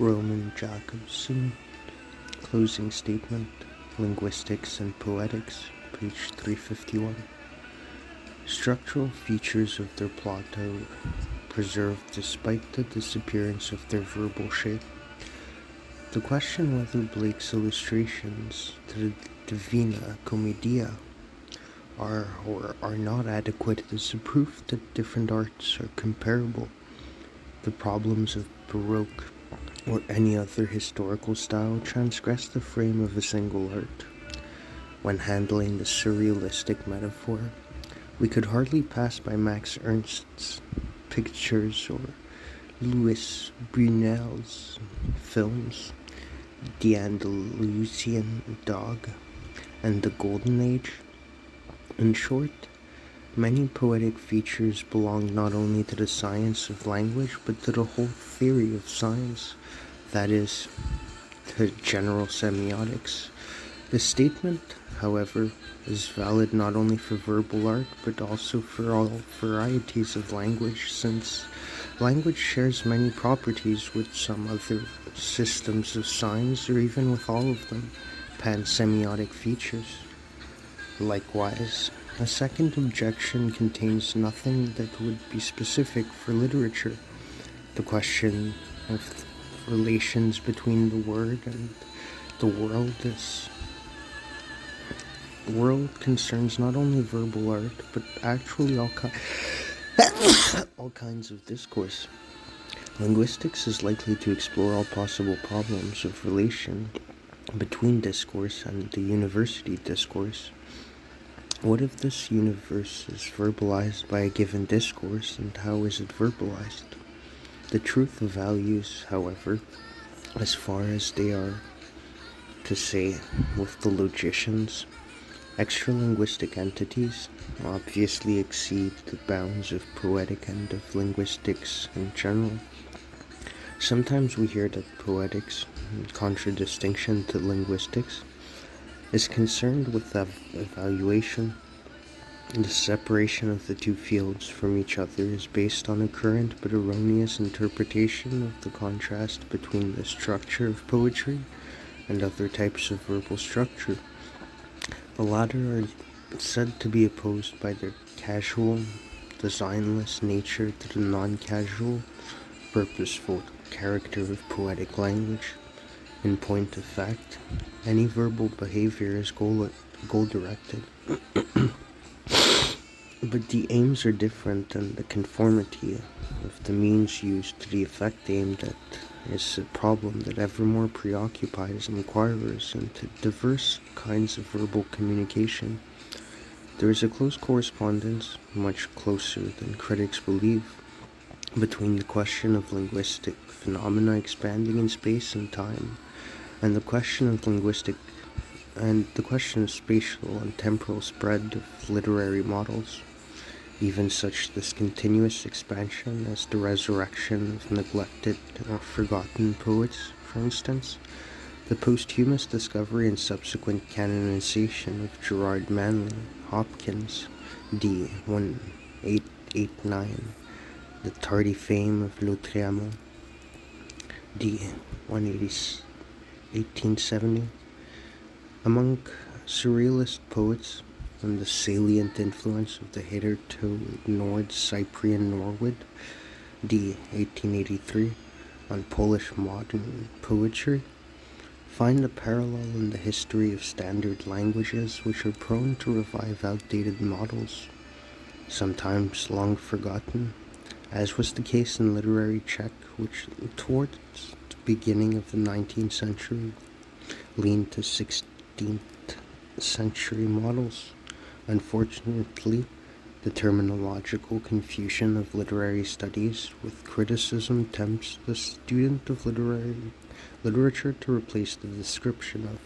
Roman JAKOBSON, Closing Statement, Linguistics and Poetics, page 351. Structural features of their plot are preserved despite the disappearance of their verbal shape. The question whether Blake's illustrations to the Divina Commedia are or are not adequate is a proof that different arts are comparable. The problems of Baroque or any other historical style transgress the frame of a single art. When handling the surrealistic metaphor, we could hardly pass by Max Ernst's pictures or Louis Brunel's films, The Andalusian Dog, and The Golden Age. In short, many poetic features belong not only to the science of language, but to the whole theory of science, that is, to general semiotics. The statement, however, is valid not only for verbal art, but also for all varieties of language, since language shares many properties with some other systems of signs, or even with all of them, pansemiotic features. Likewise, a second objection contains nothing that would be specific for literature. The question of relations between the word and the world concerns not only verbal art, but actually all kinds of discourse. Linguistics is likely to explore all possible problems of relation between discourse and the university discourse. What if this universe is verbalized by a given discourse, and how is it verbalized? The truth of values, however, as far as they are to say with the logicians, extra-linguistic entities obviously exceed the bounds of poetic and of linguistics in general. Sometimes we hear that poetics, in contradistinction to linguistics, is concerned with evaluation. The separation of the two fields from each other is based on a current but erroneous interpretation of the contrast between the structure of poetry and other types of verbal structure. The latter are said to be opposed by their casual, designless nature to the non-casual, purposeful character of poetic language. In point of fact, any verbal behavior is goal-directed. But the aims are different, and the conformity of the means used to the effect aimed at is a problem that ever more preoccupies inquirers into diverse kinds of verbal communication. There is a close correspondence, much closer than critics believe, between the question of linguistic phenomena expanding in space and time, and the question of spatial and temporal spread of literary models. Even such discontinuous expansion as the resurrection of neglected or forgotten poets, for instance, the posthumous discovery and subsequent canonization of Gerard Manley Hopkins, d. 1889, the tardy fame of Lautréamont, d. 1870, among surrealist poets, and the salient influence of the hitherto ignored Cyprian Norwood, d. 1883, on Polish modern poetry, find a parallel in the history of standard languages which are prone to revive outdated models, sometimes long forgotten, as was the case in literary Czech, which towards the beginning of the 19th century leaned to 16th century models. Unfortunately, the terminological confusion of literary studies with criticism tempts the student of literature to replace the description of